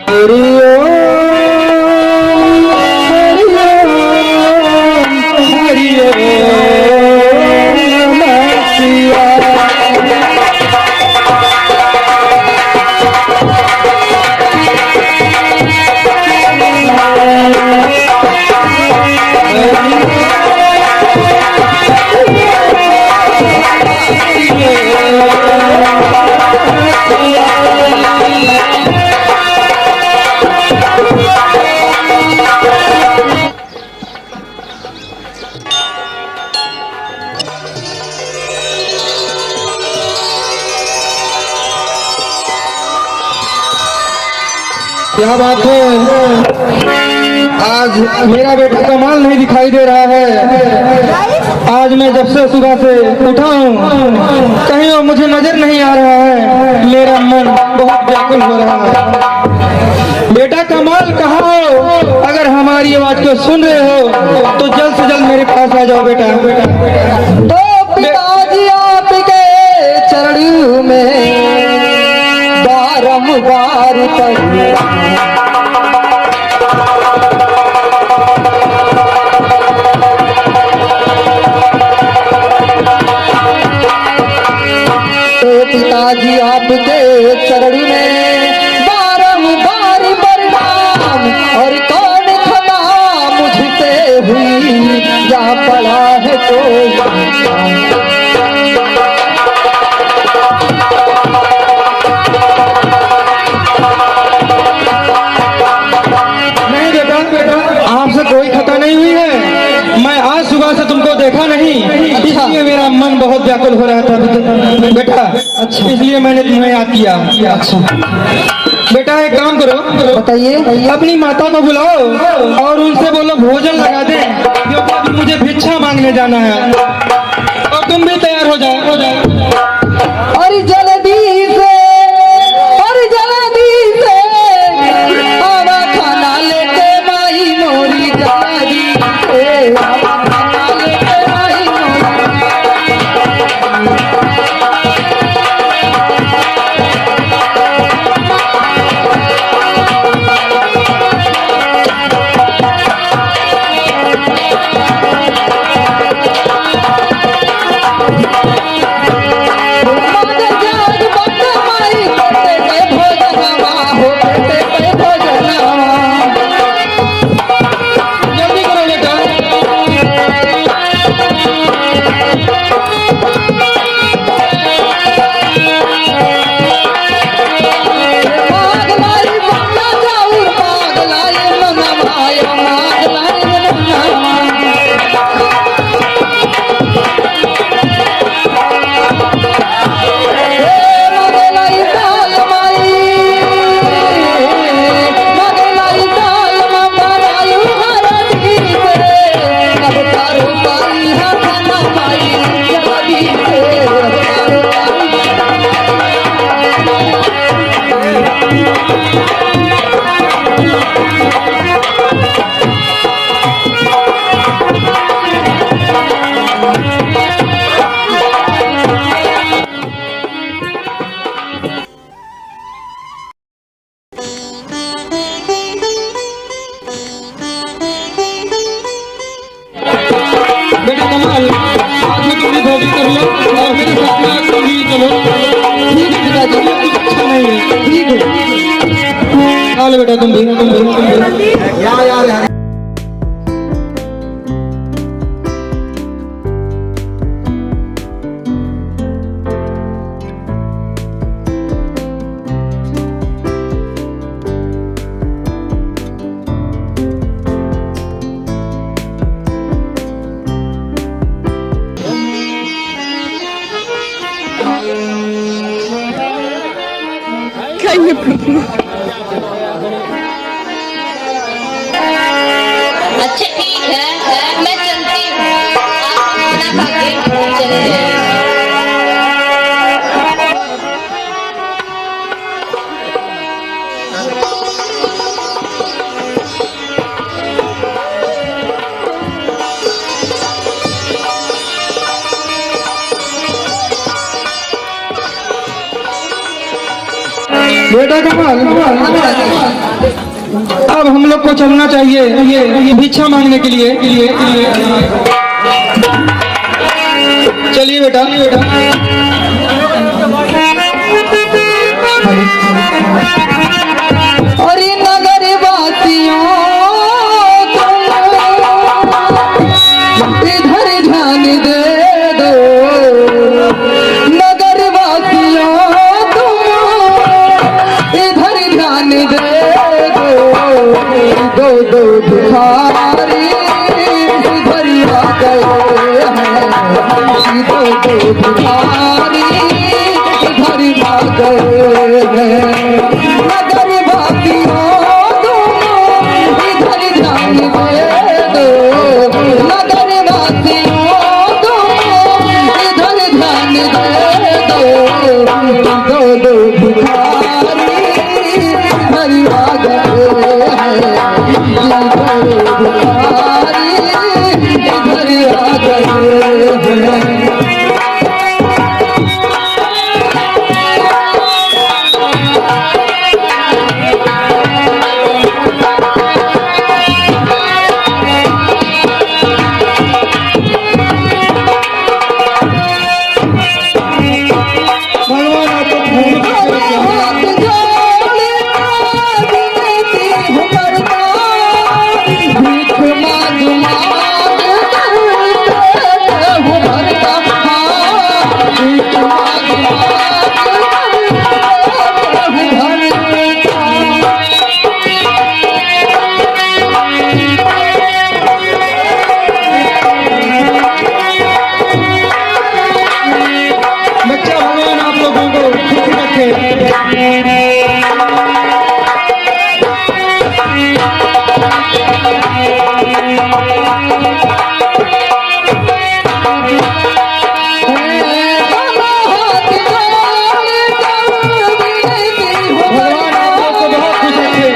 हरि ओम हरि ओम हरि ओम नमः शिवाय। क्या बात है, आज मेरा बेटा कमाल नहीं दिखाई दे रहा है। आज मैं जब से सुबह से उठा हूँ कहीं वो मुझे नजर नहीं आ रहा है। मेरा मन बहुत व्याकुल हो रहा है। बेटा कमाल कहाँ हो? अगर हमारी आवाज को सुन रहे हो तो जल्द से जल्द मेरे पास आ जाओ बेटा। तो पिताजी आपके चरणों में बारंबार पढ़े तो पिताजी आपके चरण में बारंबार प्रणाम। और कौन खता मुझसे हुई या पड़ा है कोई? आपसे कोई खता नहीं हुई है। मैं आज सुबह से तुमको देखा नहीं, इसलिए मेरा मन बहुत व्याकुल हो रहा था बेटा। अच्छा, इसलिए मैंने तुम्हें याद किया। अच्छा बेटा एक काम करो, बताइए। अपनी माता को बुलाओ और उनसे बोलो भोजन लगा दे, क्योंकि अभी मुझे भिक्षा मांगने जाना है। और तुम भी तैयार हो जाओ। और जल्दी से, और जल्दी से आवा खाना लेके माई मोरी जारी से, आवा खाना लेके माई बेटा कमाल, आज में तुम भी भोजन कर लो और मेरे साथ में तुम भी चलो। ठीक है पिताजी, अच्छा नहीं है। ठीक है। खा लो बेटा, तुम भी। यार अच्छा ठीक है, मैं चलती हूँ। आप खाना खा के चले जाइए। बेटा कमाल, अब हम लोग को चलना चाहिए भिक्षा मांगने के लिए। चलिए बेटा। और नगर वासियों इधर ध्यान दे दो, नगर वासियों तुम इधर ध्यान दे दो, दो भिखारी इधर आ गए हैं, दो भिखारी इधर आ गए हैं। नगर वासियों तुम इधर ध्यान दे दो, नगर वासियों तुम इधर ध्यान दे दो, दो भिखारी इधर आ गए हैं, दो भिखारी इधर आ गए हैं। भगवान आपको खूब हाथ जोड़े विनती हूँ करता, भीख मांग मांग करते हूँ भरता, हाँ भीख मांग मांग करते हूँ बच्चा। भगवान आप लोगों को खुश रखे। भगवान आप लोग को बहुत खुश रखे।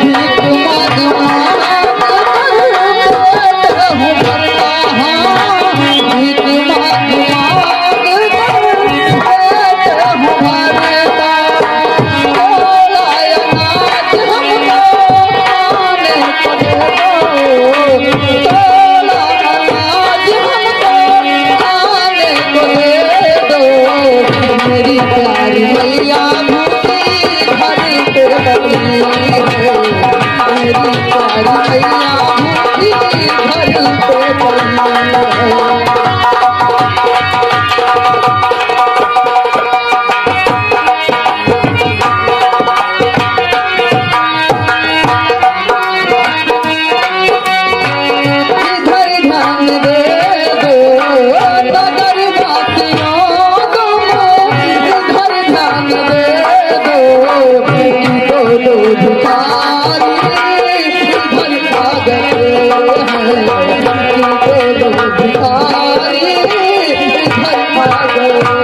मेरी प्यारी मैया भूखी घर पे बनी है, मेरी प्यारी मैया भूखी घर पे बनी है। इधर ध्यान दे दो, नगर वासियों तुम इधर ध्यान दे दो, दो भिखारी इधर आ गए हैं, दो भिखारी इधर आ गए हैं।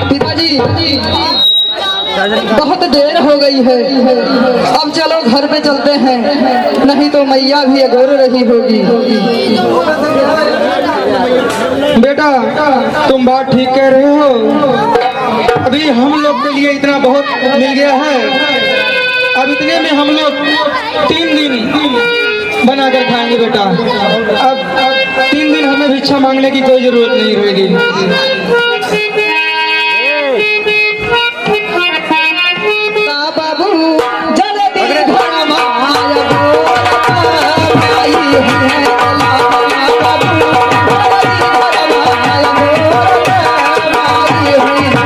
पिताजी बहुत देर हो गई है, अब चलो घर पे चलते हैं, नहीं तो मैया भी अगोर रही होगी। बेटा तुम बात ठीक कह रहे हो, अभी हम लोग के लिए इतना बहुत मिल गया है, अब इतने में हम लोग 3 दिन बनाकर खाएंगे बेटा। अब 3 दिन हमें भिक्षा मांगने की कोई जरूरत नहीं रहेगी। बाबू जल्दी घर माया गोरा आई है, बाबू जल्दी घर माया गोरा आई है।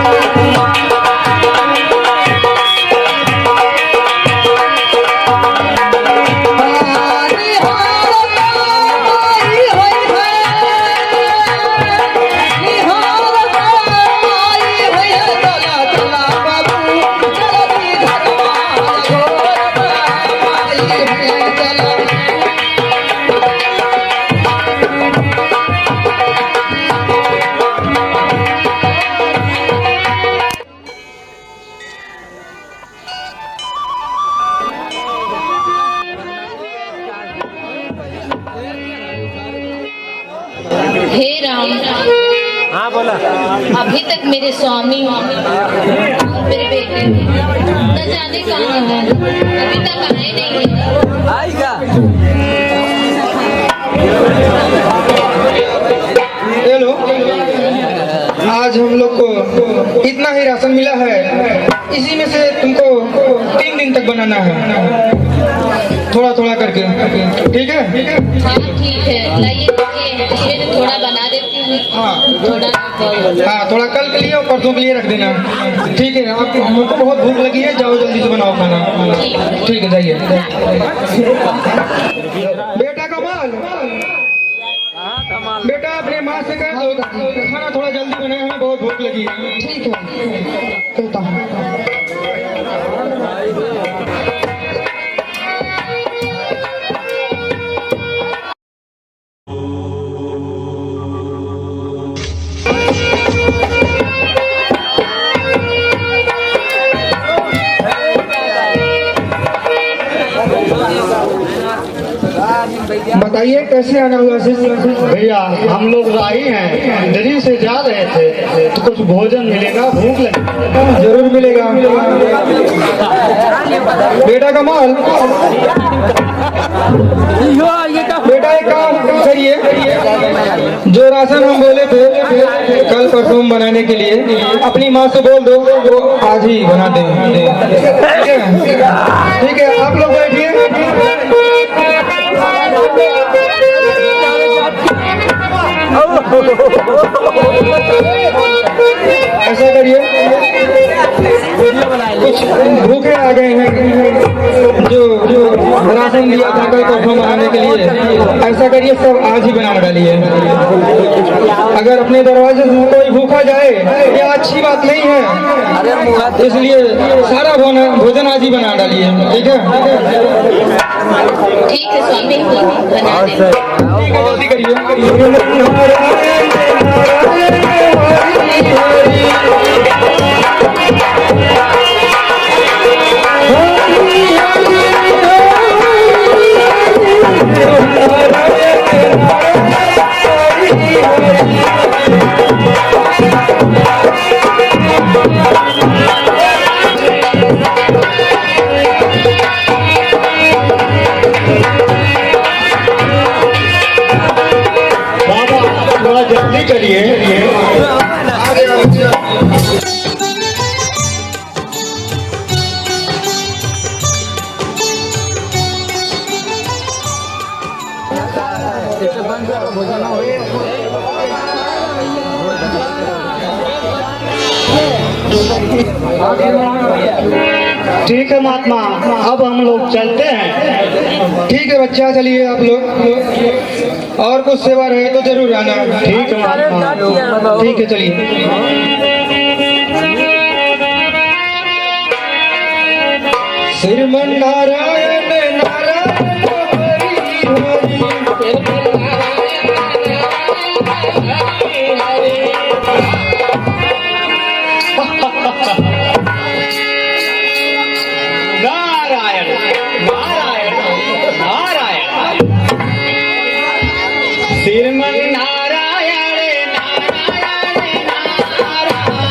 निहार हे राम, हाँ बोला। अभी तक मेरे स्वामी और मेरे बेटे न जाने कहाँ हैं, अभी तक आए नहीं हैं। आएगा। हेलो, आज हम लोग को इतना ही राशन मिला है, इसी में से तुमको 3 दिन तक बनाना है, थोड़ा थोड़ा करके, ठीक है? हाँ ठीक है, लाइए देखिए, इसमें से थोड़ा बना देती हूँ। हाँ, थोड़ा कल के लिए और परसों के लिए रख देना, ठीक है? आप हमको बहुत भूख लगी है, जाओ जल्दी से बनाओ खाना, ठीक है? जाइए। बेटा कमाल, बेटा अपने माँ से कह दो खाना थोड़ा जल्दी बनाए, हमें बहुत भूख लगी है। ठीक है, कहता हूँ। बताइए कैसे आना हुआ भैया हम लोग राही हैं, दिल्ली से जा रहे थे, तो कुछ भोजन मिलेगा, भूख लगी। जरूर मिलेगा। बेटा कमाल, बेटा एक काम करिए, जो राशन हम बोले थे कल परसों बनाने के लिए, अपनी माँ से बोल दो वो आज ही बना दे। ठीक है, आप लोग बैठिए। ऐसा करिए, कुछ भूखे आ गए हैं जो राशन दिया था कल परसों बनाने के लिए, ऐसा करिए सब आज ही बना डालिए। अगर अपने दरवाजे से कोई भूखा जाए ये अच्छी बात नहीं है, इसलिए सारा भोजन आज ही बना डालिए, ठीक है? ठीक है स्वामी, बना देंगे। ठीक है, जल्दी करिए। थोड़ा जल्दी करिए। ठीक है महात्मा, अब हम लोग चलते हैं। ठीक है बच्चा, चलिए आप लोग, और कुछ सेवा रहे तो जरूर आना। ठीक है महात्मा। ठीक है, चलिए। श्रीमन नारायण नारायण हरि नारायण नारायण नारायण, श्रीमन नारायण नारायण नारायण।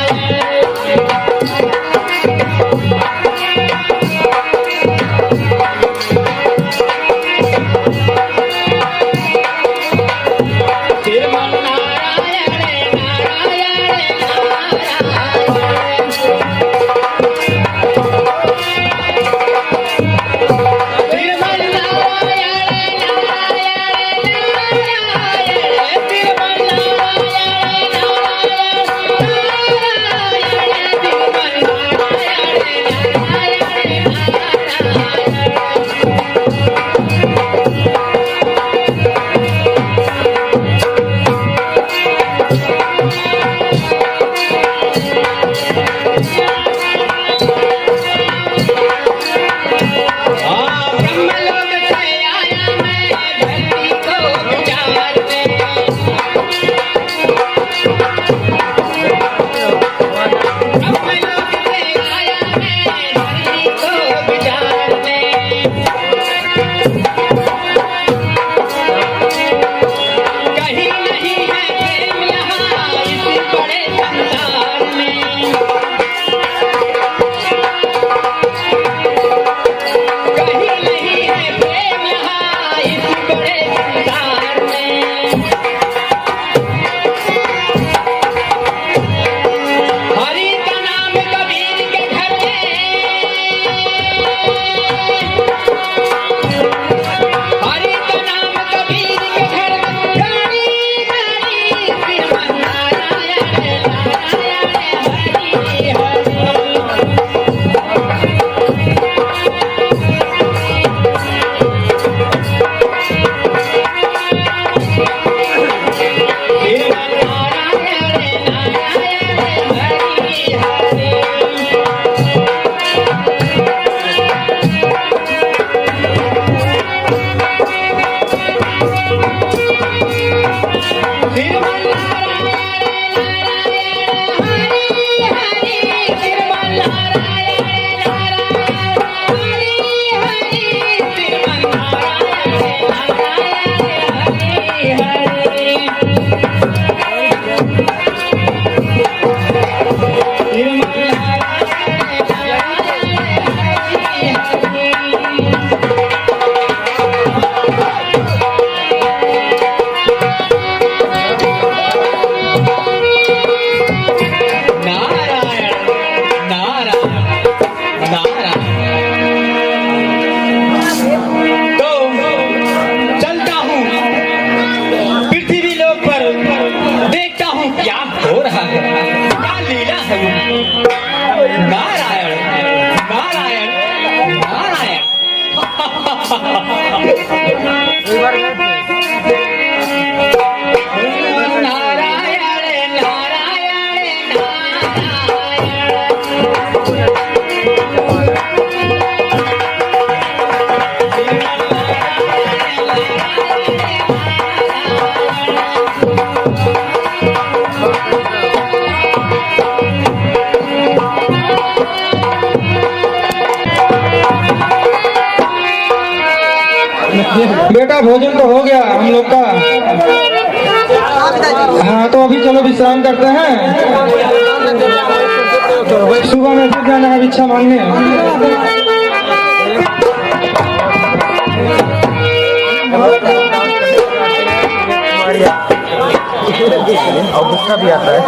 बेटा भोजन तो हो गया हम लोग का। हाँ तो अभी चलो विश्राम करते हैं, सुबह में फिर जाना है भिक्षा मांगने। और गुस्सा भी आता है।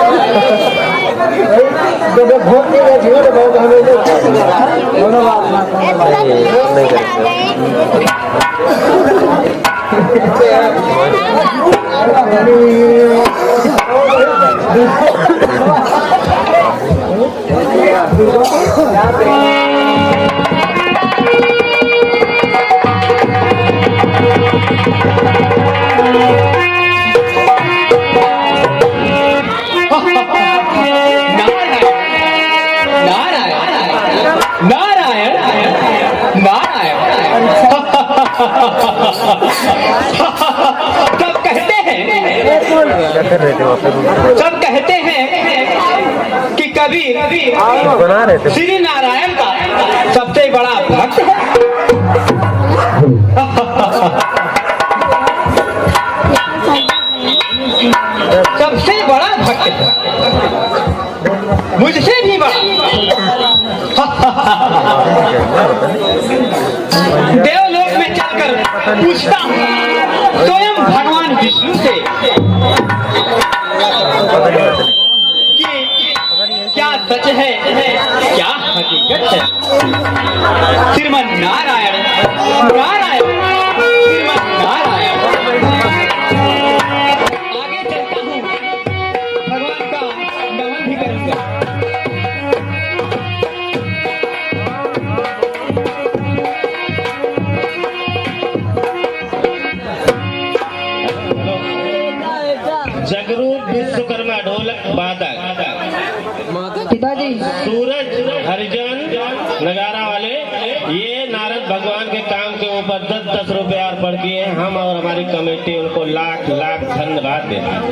सब कहते हैं कि कभी श्री नारायण का सबसे बड़ा भक्त है। सबसे बड़ा भक्त है, मुझसे भी बड़ा। देवलोक में चलकर पूछता हूँ स्वयं भगवान विष्णु से कि क्या सच है, क्या हकीकत है। श्रीमन नारायण नारायण श्रीमन नारायण। आगे चलता हूँ, भगवान का नमन भी करूंगा। जगरूप विश्वकर्मा ढोलक वादक, पिताजी सूरज हरिजन नगारा वाले, ये नारद भगवान के काम के ऊपर 10-10 रुपए अर्पण किए। हम और हमारी कमेटी उनको लाख लाख धन्यवाद देते हैं।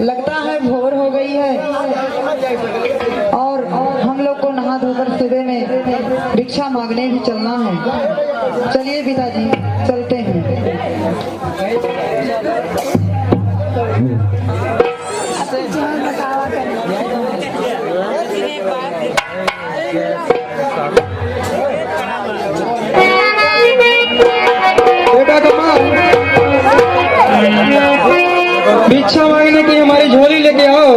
लगता है भोर हो गई है और हम लोग को नहा धोकर सुबह में भिक्षा मांगने भी चलना है। चलिए पिताजी चलते हैं। बेटा कमाल, भिक्षा मांगने की हमारी झोली लेके आओ।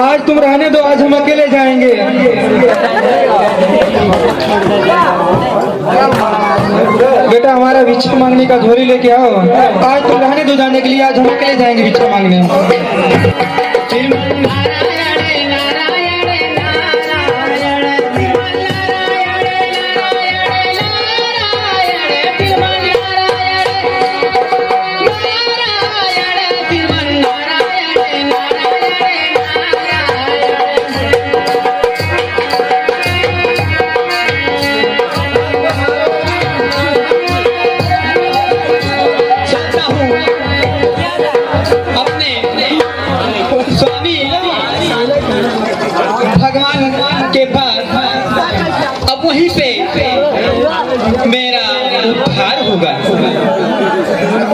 आज तुम रहने दो, आज हम अकेले जाएंगे। बेटा हमारा भिक्षा मांगने का झोली लेके आओ। आज तुम रहने दो जाने के लिए, आज हम अकेले जाएंगे भिक्षा मांगने। के पास अब वहीं पे मेरा उद्धार होगा।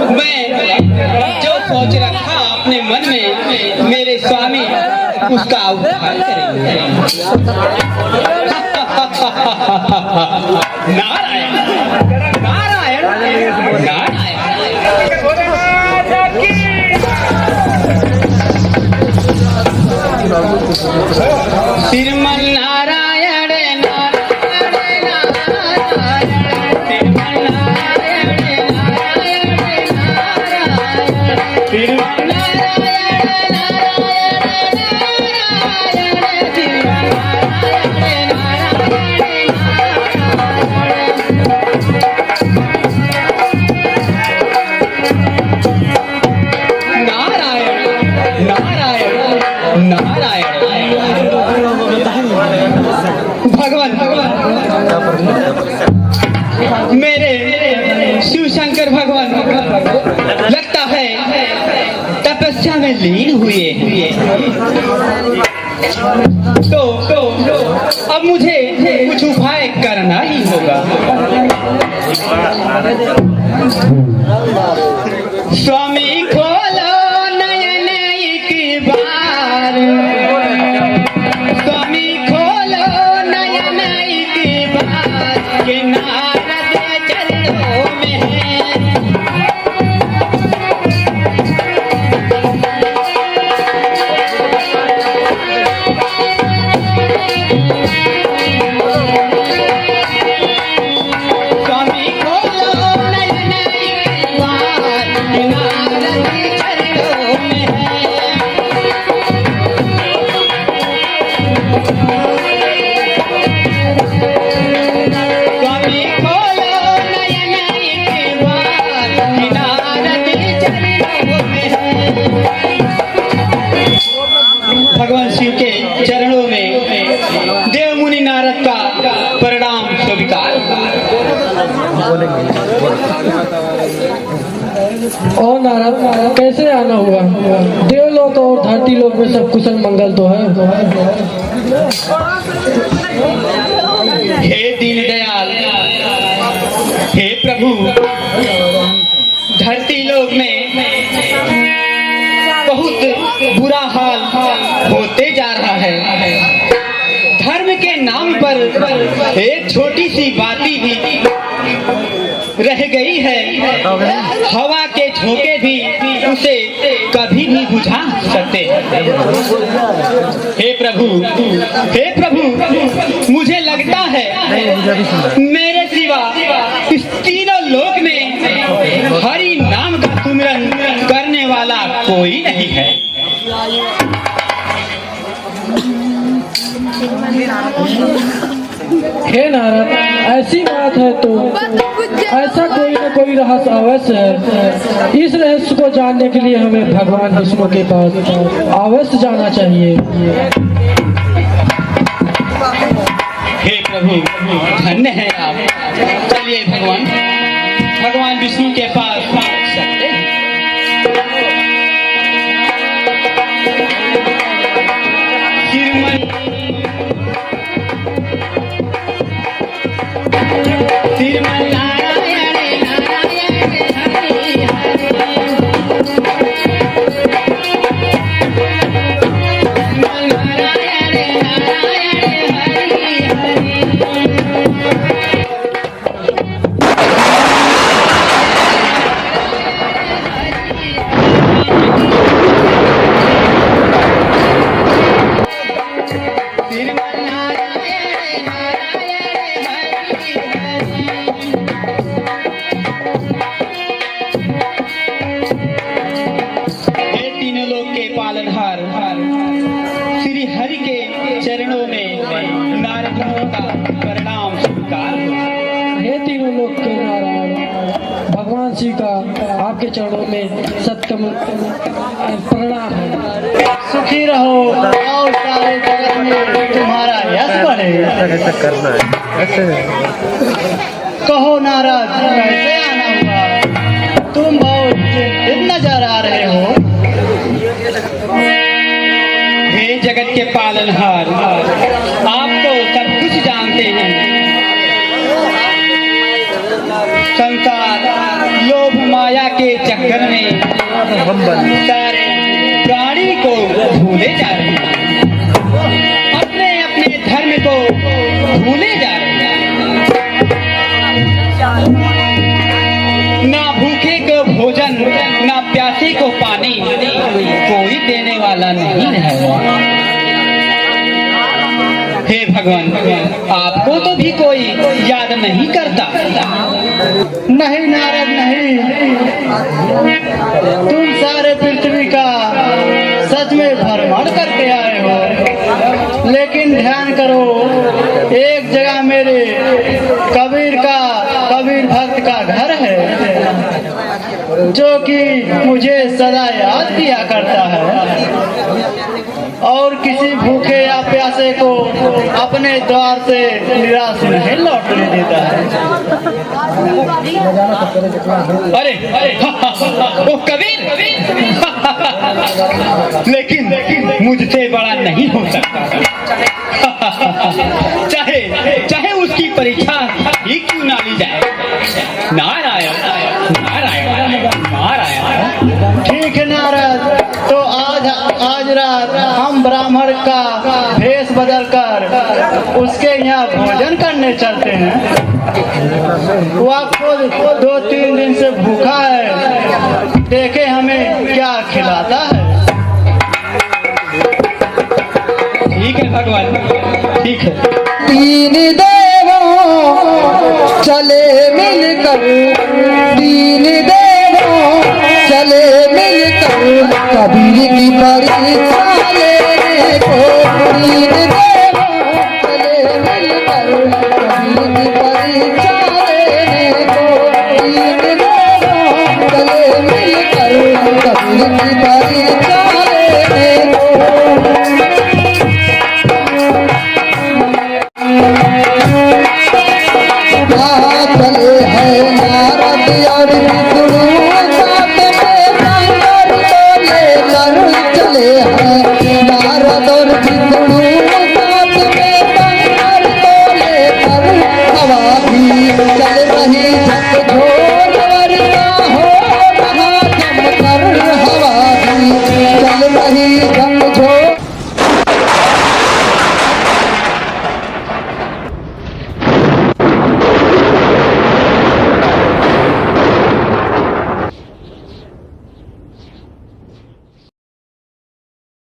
मैं जो सोच रखा अपने मन में, मेरे स्वामी उसका उद्धार करेंगे। नारायण नारायण नारायण। श्रीमन नारायण नारायण नारायण श्रीमन नारायण नारायण नारायण श्रीमन नारायण नारायण नारायण श्रीमन नारायण नारायण भगवान मेरे शिव शंकर भगवान लगता है तपस्या में लीन हुए हैं। तो अब मुझे कुछ उपाय करना ही होगा। स्वामी खोलो नयन एक बार, स्वामी खोलो नयन एक बार, कि नारद चरणों में है। स्वामी खोलो नयन एक बार, कि नारद चरणों में है। स्वामी खोलो नयन एक बार, कि नारद चरणों में है। भगवान शिव के चरणों में देव मुनि नारद का परिणाम स्वीकार। और नारद कैसे आना हुआ? देवलोक और धरती लोक में सब कुशल मंगल तो है। हे दीनदयाल, हे प्रभु, धरती लोक में बहुत बुरा हाल होते जा रहा है। धर्म के नाम पर एक छोटी सी बाती भी रह गई है। हवा के झोंके भी उसे कभी भी बुझा सकते। हे प्रभु, हे प्रभु, मुझे लगता है मेरे सिवा इस तीनों लोक में हरि नाम का सुमिरन करने वाला कोई नहीं है। हे नारद, ऐसी बात है तो ऐसा कोई न कोई रहस्य अवश्य है। इस रहस्य को जानने के लिए हमें भगवान विष्णु के पास अवश्य जाना चाहिए। हे प्रभु, धन्य है आप। चलिए भगवान विष्णु के पास चलते हैं। श्रीमन नारायण नारायण हरि हरि, नारायण नारायण हरि हरि। हे तीनों लोक के पालनहार श्री हरि के चरणों में नारद मुनि का प्रणाम स्वीकार। हे तीनों लोक के नारायण, भगवान शिव का आपके चरणों में सत्कम प्रणाम है। सुखी रहो और सारे जगत में तुम्हारा यश बढ़े। ऐसा करना है ऐसे। कहो नारद, कैसे आना हुआ? तुम बहुत चिंतित नजर आ रहे हो। हे जगत के पालनहार, आप तो सब कुछ जानते हैं। संसार लोभ माया के चक्कर में सारे प्राणी को भूले जा रहे हैं, अपने अपने धर्म को भूले जा रहे हैं। ना भूखे को भोजन, ना प्यासे को पानी, कोई देने वाला नहीं है। हे भगवान, आपको तो भी कोई याद नहीं करता। नहीं नारद, नहीं। तुम सारे पृथ्वी का सच में भ्रमण करके आए हो, लेकिन ध्यान करो, एक जगह मेरे कबीर भक्त का घर है, जो कि मुझे सदा याद किया करता है और किसी भूखे या प्यासे को अपने द्वार से निराश नहीं लौटने देता है। अरे वो कबीर, लेकिन मुझसे बड़ा नहीं हो सकता। चाहे उसकी परीक्षा ही क्यों ना ली जाए। नारायण। ठीक है नारद, तो आज रात हम ब्राह्मण का भेष बदल कर उसके यहाँ भोजन करने चलते हैं। वह खुद 2-3 दिन से भूखा है, देखे हमें क्या खिलाता है। ठीक है भगवान, ठीक है। तीन देवों चले मिलकर, तीन देवों चले मिलकर कबीर की परीक्षा लेने को। तीन देवों चले मिलकर कबीर की परीक्षा लेने को। तीन देवों चले मिलकर कबीर की परीक्षा